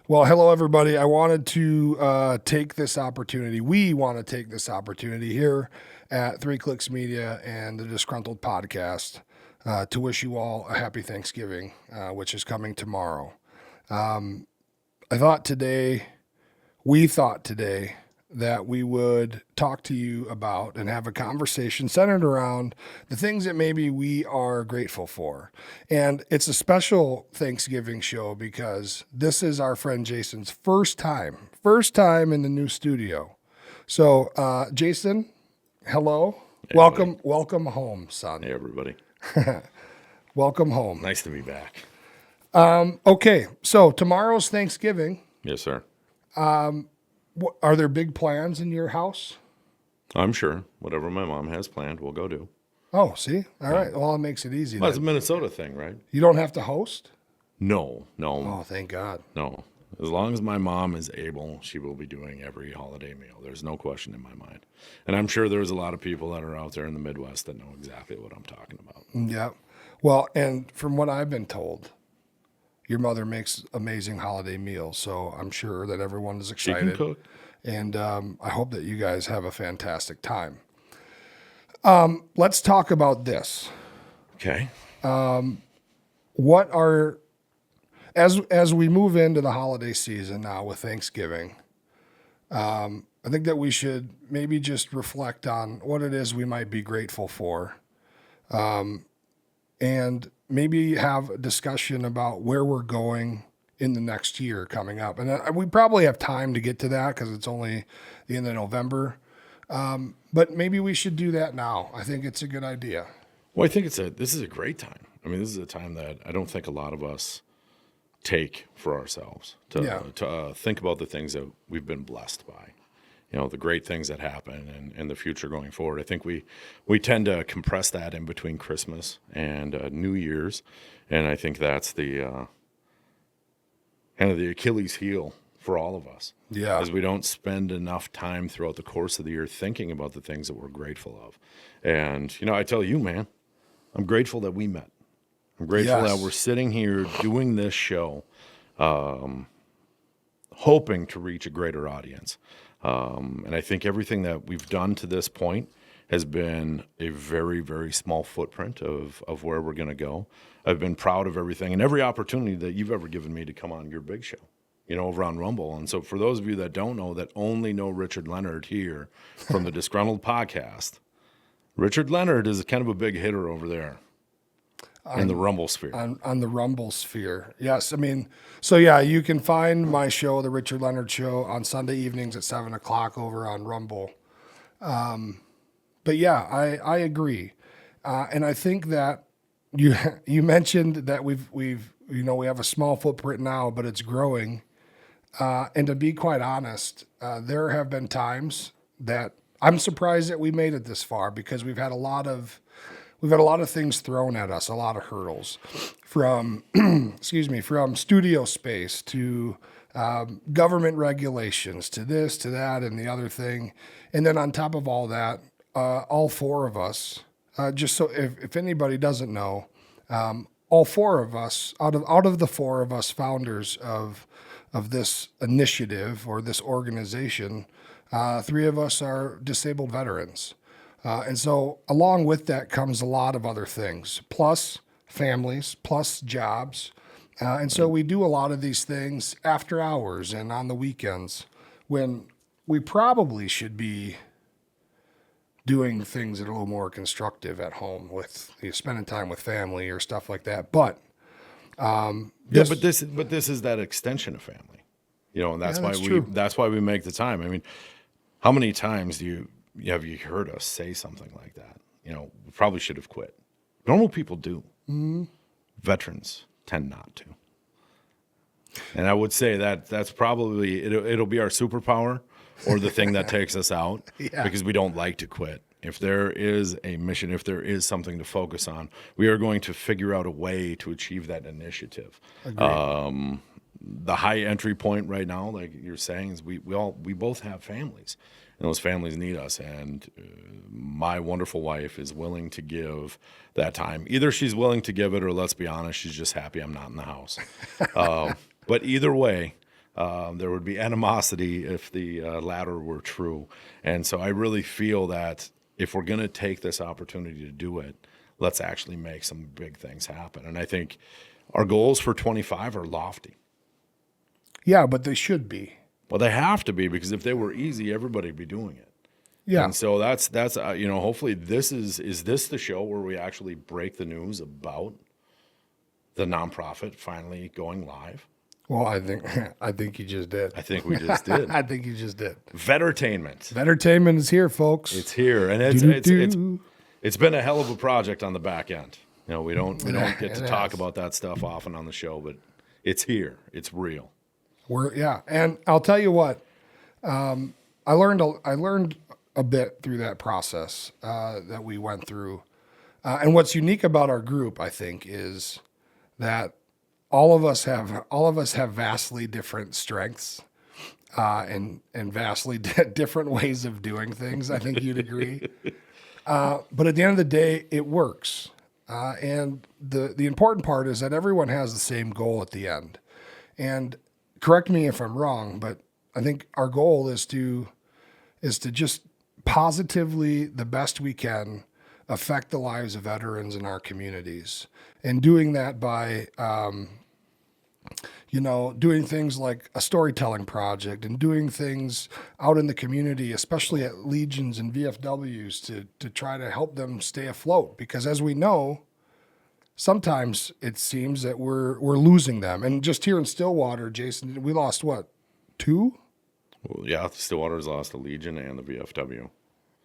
Well, hello, everybody. I wanted to take this opportunity. We want to take this opportunity here at 3 Clicks Media and the Disgruntled podcast to wish you all a happy Thanksgiving, which is coming tomorrow. We thought today that we would talk to you about and have a conversation centered around the things that maybe we are grateful for. And it's a special Thanksgiving show because this is our friend Jason's first time in the new studio. So, Jason, hello. Hey, Welcome home, son. Hey, everybody. Welcome home. Nice to be back. Okay, so tomorrow's Thanksgiving. Yes, sir. Are there big plans in your house? I'm sure whatever my mom has planned, we'll go do. Oh, see? All right. Well, it makes it easy. Well, it's a Minnesota thing, right? You don't have to host? No. Oh, thank God. No. As long as my mom is able, she will be doing every holiday meal. There's no question in my mind. And I'm sure there's a lot of people that are out there in the Midwest that know exactly what I'm talking about. Yeah. Well, and from what I've been told, your mother makes amazing holiday meals, so I'm sure that everyone is excited. She can cook. And I hope that you guys have a fantastic time. Let's talk about this. Okay. What are, as we move into the holiday season now with Thanksgiving, I think that we should maybe just reflect on what it is we might be grateful for. And maybe have a discussion about where we're going in the next year coming up. And we probably have time to get to that because it's only the end of November. But maybe we should do that now. I think it's a good idea. Well, I think this is a great time. I mean, this is a time that I don't think a lot of us take for ourselves to think about the things that we've been blessed by. You know, the great things that happen and the future going forward. I think we tend to compress that in between Christmas and New Year's. And I think that's the kind of the Achilles heel for all of us. Yeah. As we don't spend enough time throughout the course of the year thinking about the things that we're grateful of. And, you know, I tell you, man, I'm grateful that we met. I'm grateful that we're sitting here doing this show, hoping to reach a greater audience. And I think everything that we've done to this point has been a very, very small footprint of where we're going to go. I've been proud of everything and every opportunity that you've ever given me to come on your big show, you know, over on Rumble. And so for those of you that don't know, that only know Richard Leonard here from the Disgruntled podcast, Richard Leonard is kind of a big hitter over there. In the Rumble sphere. On the Rumble sphere. Yes. I mean, so yeah, you can find my show, The Richard Leonard Show, on Sunday evenings at 7 o'clock over on Rumble. But yeah, I agree. And I think that you mentioned that we have a small footprint now, but it's growing. And to be quite honest, there have been times that I'm surprised that we made it this far because we've had a lot of things thrown at us, a lot of hurdles from, from studio space to government regulations to this, to that, and the other thing. And then on top of all that, all four of us, just so if anybody doesn't know, all four of us, out of the four of us founders of this initiative or this organization, 3 of us are disabled veterans. And so along with that comes a lot of other things, plus families, plus jobs. And so we do a lot of these things after hours and on the weekends when we probably should be doing things that are a little more constructive at home with spending time with family or stuff like that. But this is that extension of family, you know, and that's why we make the time. I mean, how many times have you heard us say something like that? You know, we probably should have quit. Normal people do. Mm-hmm. Veterans tend not to. And I would say that's probably, it'll be our superpower or the thing that takes us out because we don't like to quit. If there is a mission, if there is something to focus on, we are going to figure out a way to achieve that initiative. The high entry point right now, like you're saying, is we both have families. And those families need us, and my wonderful wife is willing to give that time. Either she's willing to give it, or let's be honest, she's just happy I'm not in the house. But either way, There would be animosity if the latter were true. And so I really feel that if we're going to take this opportunity to do it, let's actually make some big things happen. And I think our goals for 25 are lofty. Yeah, but they should be. Well, they have to be, because if they were easy, everybody would be doing it. Yeah. And so that's hopefully this is this the show where we actually break the news about the nonprofit finally going live? Well, I think you just did. I think we just did. I think you just did. Vetertainment. Vetertainment is here, folks. It's here, and it's been a hell of a project on the back end. We don't get to talk about that stuff often on the show, but it's here. It's real. And I'll tell you what, I learned a bit through that process that we went through, and what's unique about our group, I think, is that all of us have vastly different strengths and vastly different ways of doing things. I think you'd agree. But at the end of the day, it works. And the important part is that everyone has the same goal at the end. And correct me if I'm wrong, but I think our goal is to just positively, the best we can, affect the lives of veterans in our communities. And doing that by, doing things like a storytelling project and doing things out in the community, especially at Legions and VFWs, to try to help them stay afloat. Because as we know, sometimes it seems that we're losing them. And just here in Stillwater, Jason, we lost what, 2? Well, yeah, Stillwater's lost the Legion and the VFW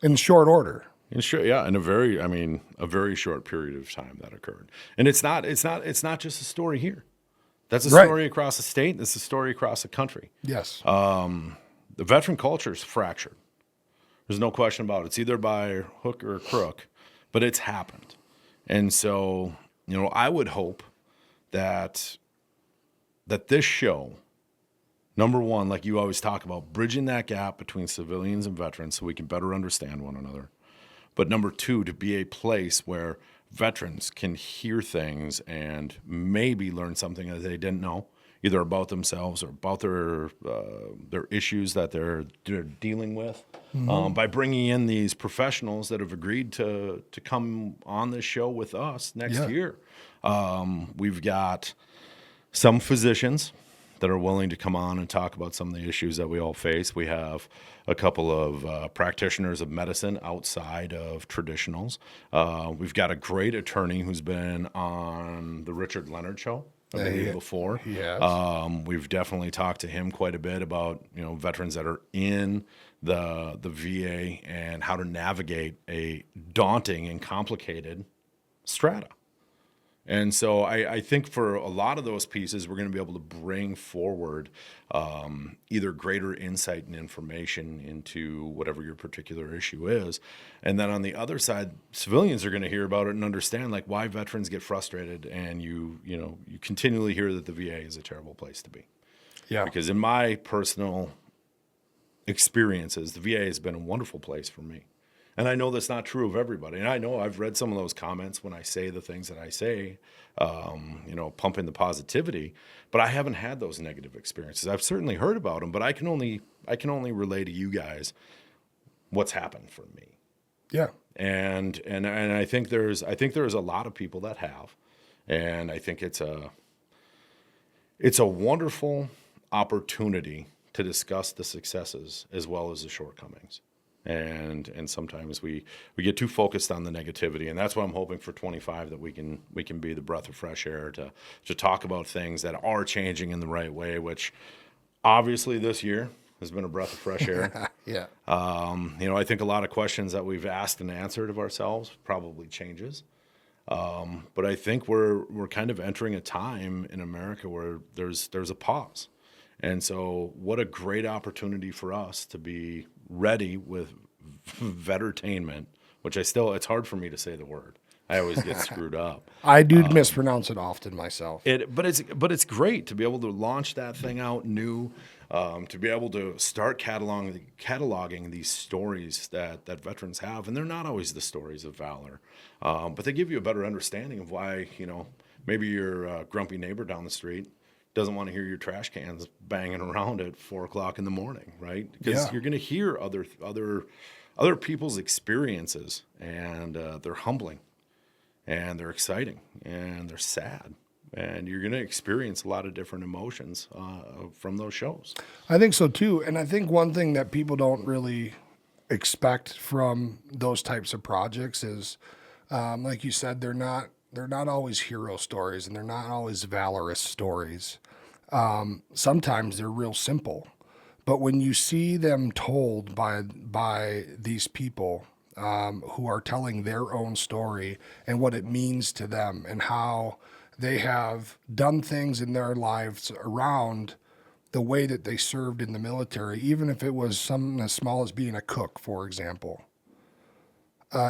in short order. In a very short period of time that occurred. And it's not just a story here. That's a story across the state. That's a story across the country. Yes. The veteran culture is fractured. There's no question about it. It's either by hook or crook, but it's happened. And so, I would hope that this show, number one, like you always talk about, bridging that gap between civilians and veterans so we can better understand one another. But number two, to be a place where veterans can hear things and maybe learn something that they didn't know, either about themselves or about their issues that they're dealing with, by bringing in these professionals that have agreed to come on this show with us next year. We've got some physicians that are willing to come on and talk about some of the issues that we all face. We have a couple of practitioners of medicine outside of traditionals. We've got a great attorney who's been on the Richard Leonard show, I believe, before. Yes. We've definitely talked to him quite a bit about veterans that are in the VA and how to navigate a daunting and complicated strata. And so I think for a lot of those pieces, we're going to be able to bring forward either greater insight and information into whatever your particular issue is. And then on the other side, civilians are going to hear about it and understand like why veterans get frustrated. And you continually hear that the VA is a terrible place to be. Yeah. Because in my personal experiences, the VA has been a wonderful place for me. And I know that's not true of everybody. And I know I've read some of those comments when I say the things that I say, pumping the positivity. But I haven't had those negative experiences. I've certainly heard about them, but I can only relay to you guys what's happened for me. Yeah. And I think there's a lot of people that have, and I think it's a wonderful opportunity to discuss the successes as well as the shortcomings. And sometimes we get too focused on the negativity, and that's what I'm hoping for 25, that we can be the breath of fresh air to talk about things that are changing in the right way, which obviously this year has been a breath of fresh air. Yeah. I think a lot of questions that we've asked and answered of ourselves probably changes. But I think we're kind of entering a time in America where there's a pause. And so what a great opportunity for us to be ready with vetertainment, which it's hard for me to say the word. I always get screwed up. I do mispronounce it often myself. But it's great to be able to launch that thing out new, to be able to start cataloging these stories that veterans have. And they're not always the stories of valor, but they give you a better understanding of why, maybe your grumpy neighbor down the street doesn't want to hear your trash cans banging around at 4:00 in the morning, right? Because you're going to hear other people's experiences, and they're humbling, and they're exciting, and they're sad, and you're going to experience a lot of different emotions from those shows. I think so too, and I think one thing that people don't really expect from those types of projects is, like you said, they're not always hero stories, and they're not always valorous stories. Sometimes they're real simple, but when you see them told by these people who are telling their own story and what it means to them and how they have done things in their lives around the way that they served in the military, even if it was something as small as being a cook, for example,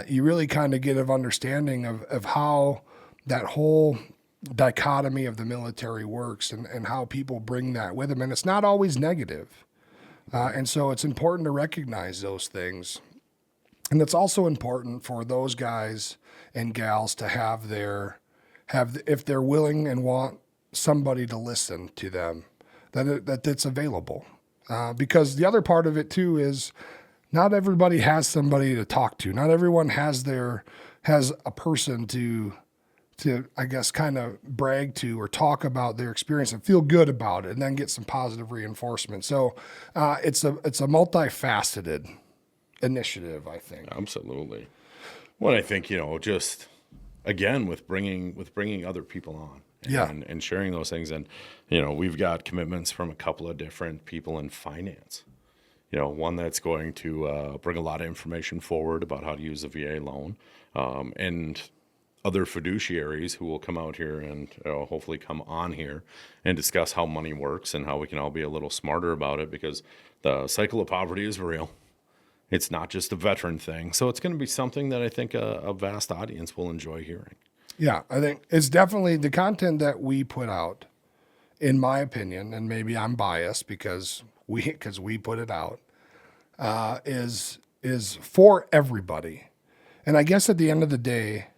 you really kind of get an understanding of how that whole dichotomy of the military works, and how people bring that with them. And it's not always negative. And so it's important to recognize those things. And it's also important for those guys and gals to have if they're willing and want somebody to listen to them, that it's available. Because the other part of it too is not everybody has somebody to talk to. Not everyone has a person to I guess kind of brag to or talk about their experience and feel good about it, and then get some positive reinforcement. So it's a multifaceted initiative, I think. Absolutely. Well, I think, just again with bringing other people on, and sharing those things, and we've got commitments from a couple of different people in finance. One that's going to bring a lot of information forward about how to use a VA loan, and other fiduciaries who will come out here and hopefully come on here and discuss how money works and how we can all be a little smarter about it, because the cycle of poverty is real. It's not just a veteran thing. So it's going to be something that I think a vast audience will enjoy hearing. Yeah, I think it's definitely the content that we put out, in my opinion, and maybe I'm biased because we put it out, is for everybody. And I guess at the end of the day,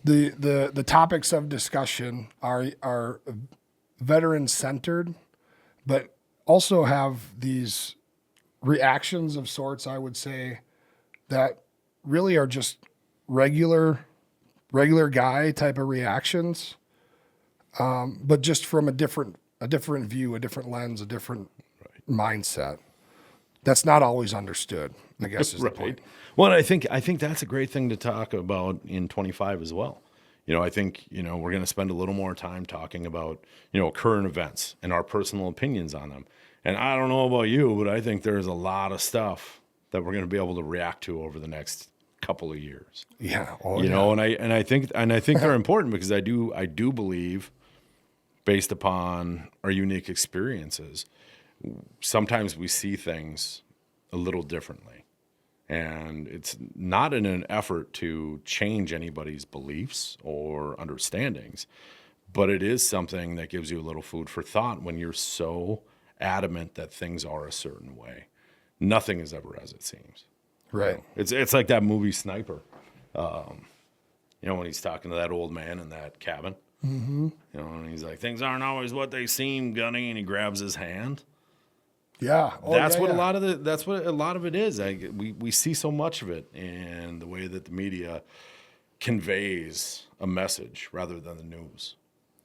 the topics of discussion are veteran centered, but also have these reactions of sorts, I would say, that really are just regular guy type of reactions, but just from a different view, a different lens, a different mindset. That's not always understood, I guess, is the point. Well, I think that's a great thing to talk about in 25 as well. I think, we're going to spend a little more time talking about, current events and our personal opinions on them. And I don't know about you, but I think there's a lot of stuff that we're going to be able to react to over the next couple of years. Yeah. And I think they're important, because I do believe, based upon our unique experiences, sometimes we see things a little differently. And it's not in an effort to change anybody's beliefs or understandings, but it is something that gives you a little food for thought when you're so adamant that things are a certain way. Nothing is ever as it seems. Right. It's like that movie Sniper. When he's talking to that old man in that cabin. Mm-hmm. And he's like, things aren't always what they seem, Gunny, and he grabs his hand. Yeah. That's what a lot of it is. We see so much of it in the way that the media conveys a message rather than the news.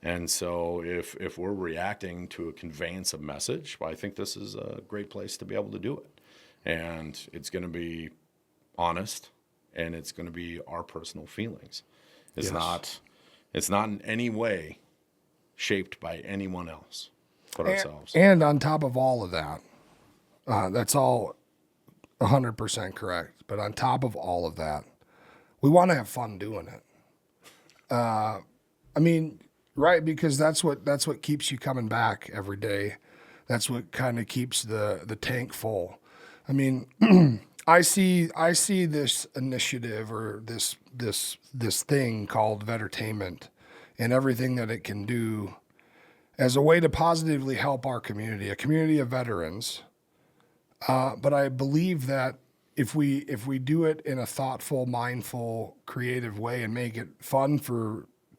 And so if we're reacting to a conveyance of message, well, I think this is a great place to be able to do it. And it's going to be honest, and it's going to be our personal feelings. It's not in any way shaped by anyone else but ourselves. And on top of all of that, that's all 100% correct. But on top of all of that, we want to have fun doing it. Right, because that's what keeps you coming back every day. That's what kind of keeps the tank full. I mean, I see this initiative or this thing called Vettertainment and everything that it can do as a way to positively help our community, a community of veterans. But I believe that if we do it in a thoughtful, mindful, creative way and make it fun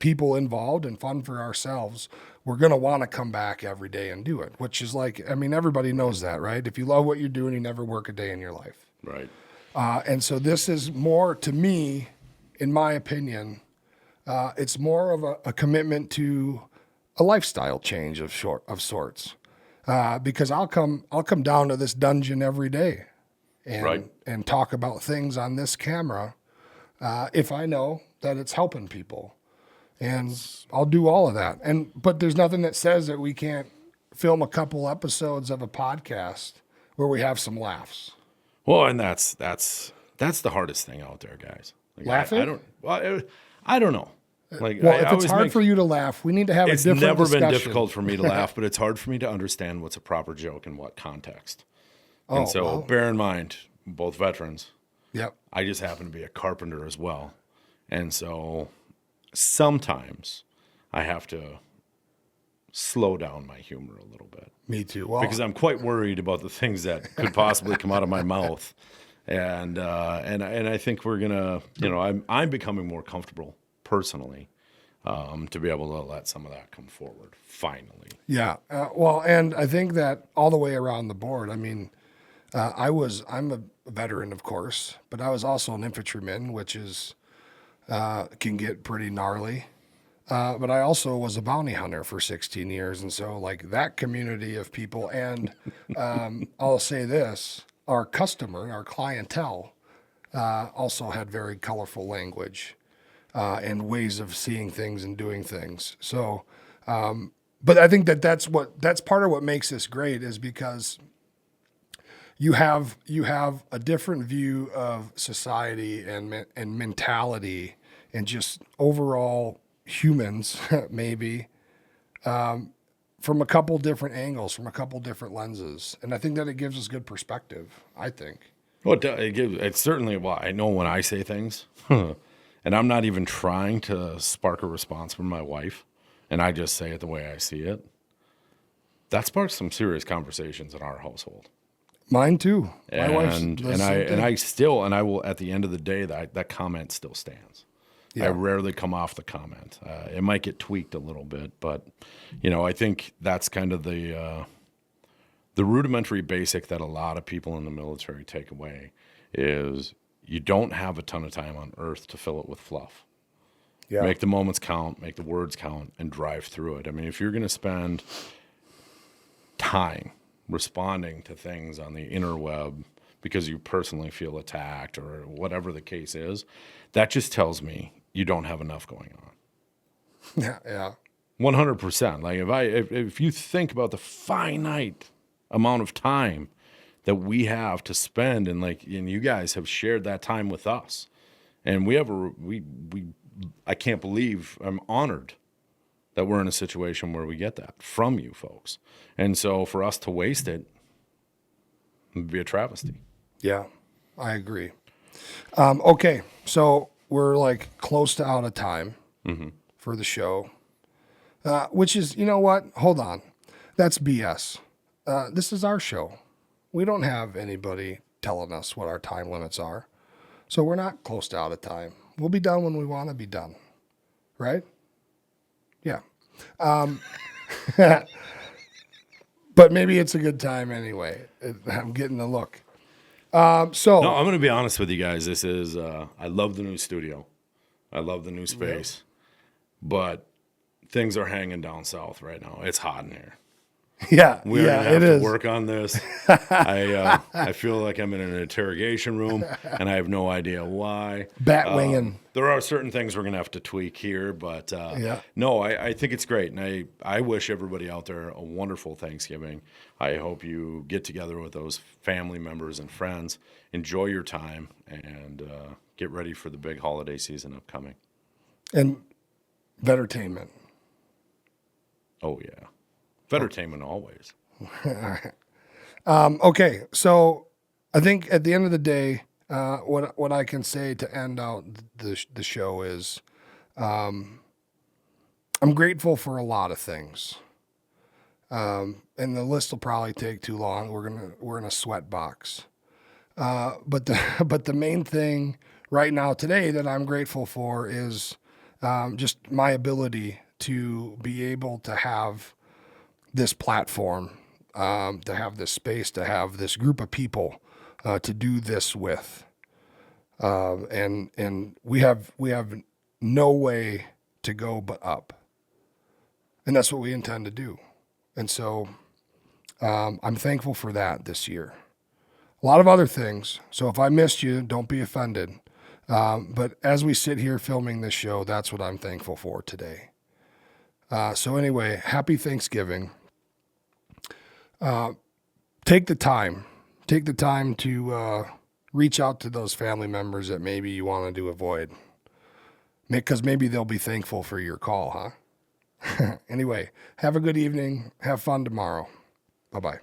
people involved and fun for ourselves, we're going to want to come back every day and do it, which is like, I mean, everybody knows that, right? If you love what you're doing, you never work a day in your life. Right. And so this is more, to me, in my opinion, it's more of a commitment to a lifestyle change of sorts. Because I'll come down to this dungeon every day and talk about things on this camera if I know that it's helping people. And I'll do all of that. But there's nothing that says that we can't film a couple episodes of a podcast where we have some laughs. Well, and that's the hardest thing out there, guys. Like, Laughing? I don't know. Like, if it's hard for you to laugh, we need to have a different discussion. It's never been difficult for me to laugh, but it's hard for me to understand what's a proper joke in what context. And so bear in mind, both veterans. Yep. I just happen to be a carpenter as well. And so sometimes I have to slow down my humor a little bit. Me too. Well, because I'm quite worried about the things that could possibly come out of my mouth. And I think we're gonna, I'm becoming more comfortable personally to be able to let some of that come forward finally. Yeah. And I think that all the way around the board, I mean, I'm a veteran, of course, but I was also an infantryman, which is, can get pretty gnarly. But I also was a bounty hunter for 16 years. And so like that community of people, and I'll say this, our clientele, also had very colorful language, and ways of seeing things and doing things. So, but I think that's part of what makes this great, is because you have a different view of society and mentality and just overall humans, maybe, from a couple different angles, from a couple different lenses. And I think that it gives us good perspective, I think. Well, it's certainly, well, I know when I say things, and I'm not even trying to spark a response from my wife, and I just say it the way I see it, that sparks some serious conversations in our household. Mine too. My wife's I will, at the end of the day, that comment still stands. Yeah. I rarely come off the comment. It might get tweaked a little bit, but I think that's kind of the rudimentary basic that a lot of people in the military take away is you don't have a ton of time on earth to fill it with fluff. Yeah. Make the moments count, make the words count, and drive through it. I mean, if you're going to spend time responding to things on the interweb because you personally feel attacked or whatever the case is, that just tells me you don't have enough going on. Yeah. 100%. Like if you think about the finite amount of time that we have to spend, and you guys have shared that time with us, and I can't believe, I'm honored that we're in a situation where we get that from you folks. And so for us to waste it would be a travesty. Yeah, I agree. Okay, so we're like close to out of time for the show, which is, you know what? Hold on. That's BS. This is our show. We don't have anybody telling us what our time limits are. So we're not close to out of time. We'll be done when we want to be done. Right? Yeah. But maybe it's a good time anyway. I'm getting the look. No, I'm going to be honest with you guys. This is, I love the new studio. I love the new space. Yeah. But things are hanging down south right now. It's hot in here. Yeah, we're gonna have to work on this. I feel like I'm in an interrogation room, and I have no idea why. Batwinging. There are certain things we're gonna have to tweak here, but no, I think it's great, and I wish everybody out there a wonderful Thanksgiving. I hope you get together with those family members and friends, enjoy your time, and get ready for the big holiday season upcoming. And Vettertainment. Oh yeah. Entertainment always. All right. Okay, so I think at the end of the day, what I can say to end out the show is, I'm grateful for a lot of things, and the list will probably take too long. We're in a sweat box, but the main thing right now today that I'm grateful for is just my ability to be able to have this platform, to have this space, to have this group of people to do this with. And we have no way to go but up. And that's what we intend to do. And so I'm thankful for that this year. A lot of other things. So if I missed you, don't be offended. But as we sit here filming this show, that's what I'm thankful for today. So anyway, happy Thanksgiving. Take the time to reach out to those family members that maybe you wanted to avoid, because maybe they'll be thankful for your call, huh? Anyway, have a good evening. Have fun tomorrow. Bye-bye.